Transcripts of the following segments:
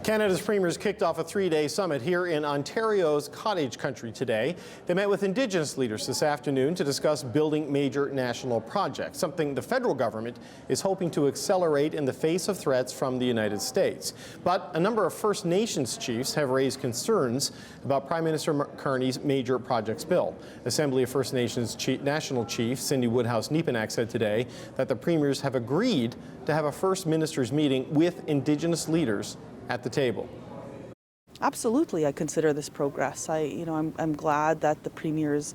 Canada's premiers kicked off a three-day summit here in Ontario's cottage country today. They met with Indigenous leaders this afternoon to discuss building major national projects, something the federal government is hoping to accelerate in the face of threats from the United States. But a number of First Nations chiefs have raised concerns about Prime Minister Carney's major projects bill. Assembly of First Nations National Chief Cindy Woodhouse-Nepenak said today that the premiers have agreed to have a First Ministers meeting with Indigenous leaders at the table. Absolutely, I consider this progress. I'm glad that the premiers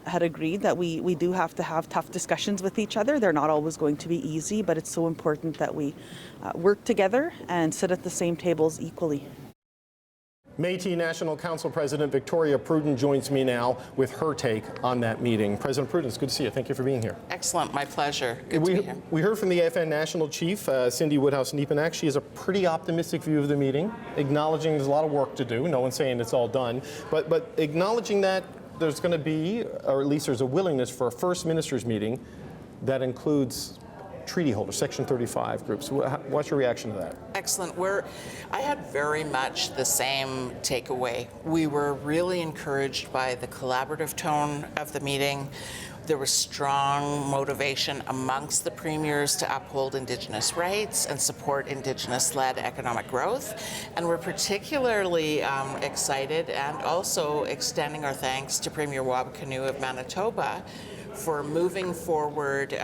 had agreed that we do have to have tough discussions with each other. They're not always going to be easy, but it's so important that we work together and sit at the same tables equally. Métis National Council President Victoria Pruden joins me now with her take on that meeting. President Pruden, it's good to see you. Thank you for being here. Excellent. My pleasure. Good to be here. We heard from the AFN National Chief, Cindy Woodhouse-Nepenak. She has a pretty optimistic view of the meeting, acknowledging there's a lot of work to do. No one's saying it's all done, but acknowledging that there's going to be, or at least there's a willingness for a First Ministers meeting that includes treaty holders, Section 35 groups. What's your reaction to that? Excellent. I had very much the same takeaway. We were really encouraged by the collaborative tone of the meeting. There was strong motivation amongst the premiers to uphold Indigenous rights and support Indigenous-led economic growth. And we're particularly excited and also extending our thanks to Premier Wabakanu of Manitoba for moving forward,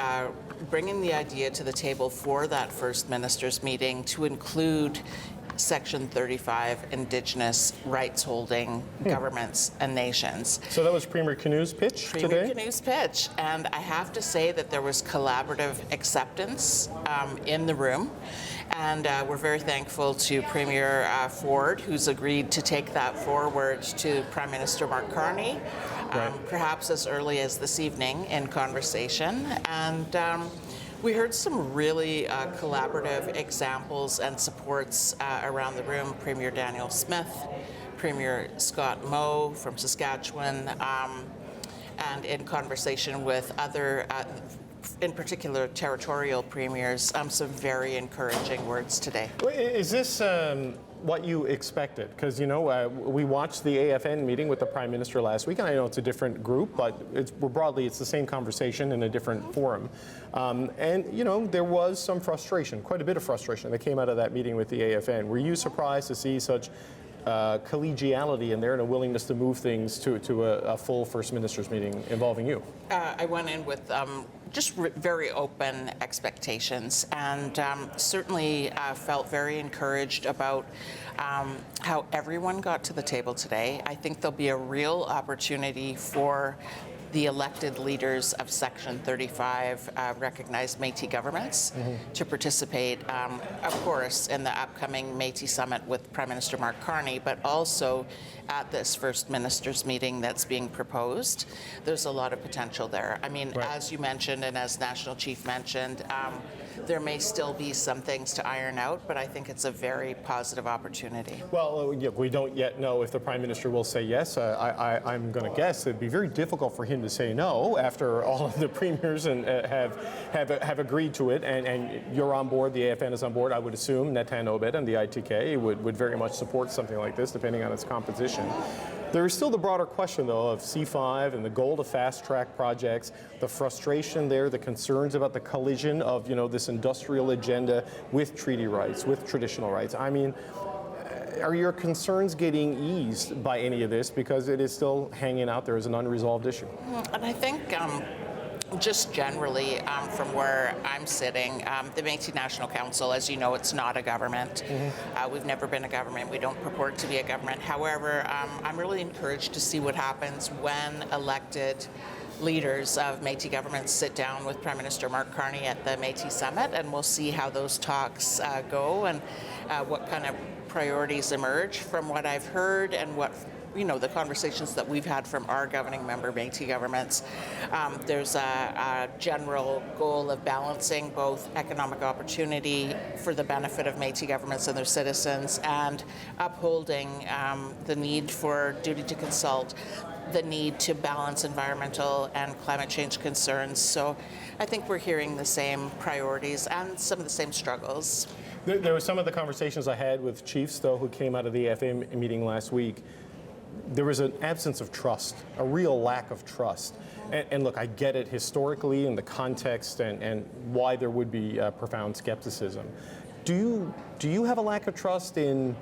bringing the idea to the table for that First Ministers meeting to include Section 35 Indigenous rights-holding governments and nations. So that was Premier Canu's pitch today? Premier Canu's pitch, and I have to say that there was collaborative acceptance in the room, and we're very thankful to Premier Ford, who's agreed to take that forward to Prime Minister Mark Carney, perhaps as early as this evening in conversation. And we heard some really collaborative examples and supports around the room. Premier Daniel Smith, Premier Scott Moe from Saskatchewan, and in conversation with other, in particular territorial premiers, some very encouraging words today. Is this what you expected? Because, you know, we watched the AFN meeting with the Prime Minister last week, and I know it's a different group, but broadly it's the same conversation in a different forum. And, you know, there was some frustration, quite a bit of frustration that came out of that meeting with the AFN. Were you surprised to see such collegiality in there and a willingness to move things to a full First Ministers meeting involving you? I went in with just very open expectations, and certainly felt very encouraged about how everyone got to the table today. I think there'll be a real opportunity for the elected leaders of Section 35 recognized Métis governments to participate, of course, in the upcoming Métis Summit with Prime Minister Mark Carney, but also at this First Ministers meeting that's being proposed. There's a lot of potential there. I mean, as you mentioned and as National Chief mentioned, there may still be some things to iron out, but I think it's a very positive opportunity. Well, we don't yet know if the Prime Minister will say yes. I'm going to guess it'd be very difficult for him to say no after all of the premiers and have agreed to it, and you're on board, the AFN is on board. I would assume Netan Obed and the ITK would very much support something like this, depending on its composition. There is still the broader question, though, of C5 and the goal to fast-track projects, the frustration there, the concerns about the collision of, you know, this industrial agenda with treaty rights, with traditional rights. I mean, are your concerns getting eased by any of this, because it is still hanging out there as an unresolved issue? And I think just generally, from where I'm sitting, the Métis National Council, as you know, it's not a government. We've never been a government. We don't purport to be a government. However, I'm really encouraged to see what happens when elected leaders of Métis governments sit down with Prime Minister Mark Carney at the Métis Summit, and we'll see how those talks go and what kind of priorities emerge. From what I've heard and what the conversations that we've had from our governing member Métis governments, there's a general goal of balancing both economic opportunity for the benefit of Métis governments and their citizens, and upholding the need for duty to consult, the need to balance environmental and climate change concerns. So I think we're hearing the same priorities and some of the same struggles. There were some of the conversations I had with chiefs, though, who came out of the AFA meeting last week. There was an absence of trust, a real lack of trust. And look, I get it historically in the context and why there would be profound skepticism. Do you have a lack of trust in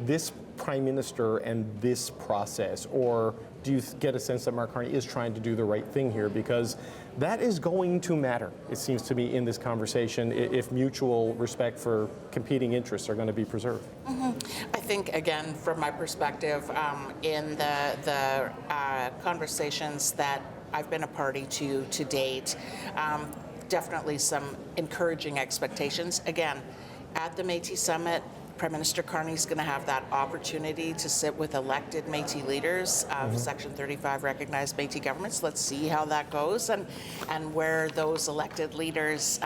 this Prime Minister and this process, or do you get a sense that Mark Carney is trying to do the right thing here? Because that is going to matter, it seems to me, in this conversation if mutual respect for competing interests are going to be preserved. I think, again, from my perspective, in the conversations that I've been a party to date, definitely some encouraging expectations. Again, at the Métis Summit, Prime Minister Carney's going to have that opportunity to sit with elected Métis leaders of Section 35 recognized Métis governments. Let's see how that goes and where those elected leaders,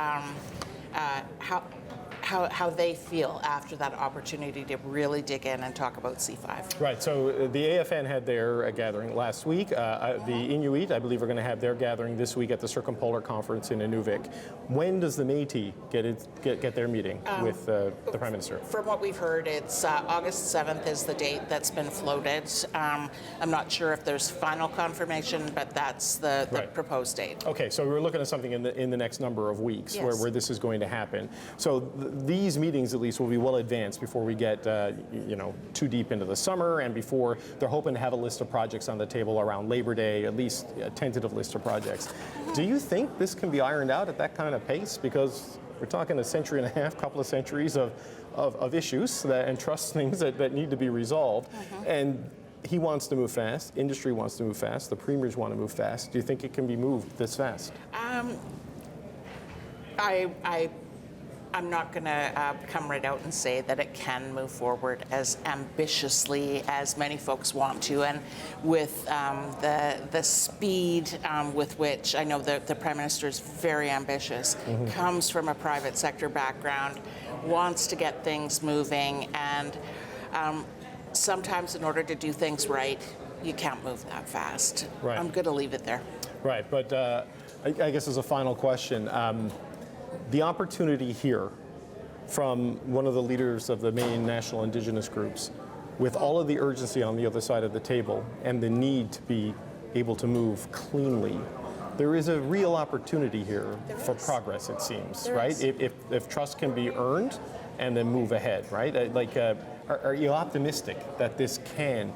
how they feel after that opportunity to really dig in and talk about C5. Right, so the AFN had their gathering last week. The Inuit, I believe, are going to have their gathering this week at the Circumpolar Conference in Inuvik. When does the Métis get their meeting with the Prime Minister? From what we've heard, it's August 7th is the date that's been floated. I'm not sure if there's final confirmation, but that's the Right. proposed date. Okay, so we're looking at something in the next number of weeks Yes. where this is going to happen. So these meetings, at least, will be well advanced before we get too deep into the summer, and before they're hoping to have a list of projects on the table around Labor Day, at least a tentative list of projects. Do you think this can be ironed out at that kind of pace? Because we're talking a century and a half, couple of centuries of issues and trust things that need to be resolved. And he wants to move fast, industry wants to move fast, the premiers want to move fast. Do you think it can be moved this fast? I'm not going to come right out and say that it can move forward as ambitiously as many folks want to, and with the speed with which I know the Prime Minister is very ambitious, comes from a private sector background, wants to get things moving, and sometimes in order to do things right, you can't move that fast. Right. I'm going to leave it there. Right, but I guess as a final question, the opportunity here from one of the leaders of the main national Indigenous groups, with all of the urgency on the other side of the table and the need to be able to move cleanly, there is a real opportunity here for progress, it seems, right? If trust can be earned and then move ahead, right? Are you optimistic that this can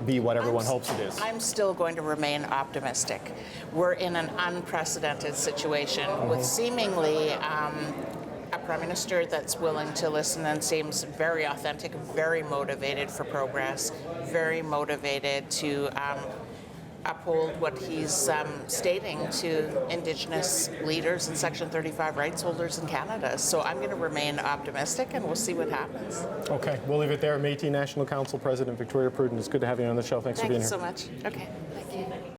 be what everyone hopes it is? I'm still going to remain optimistic. We're in an unprecedented situation with seemingly a Prime Minister that's willing to listen and seems very authentic, very motivated for progress, very motivated to uphold what he's stating to Indigenous leaders and Section 35 rights holders in Canada. So I'm going to remain optimistic, and we'll see what happens. Okay, we'll leave it there. Métis National Council President Victoria Pruden, it's good to have you on the show. Thanks for being here. Thank you so much. Okay, thank you.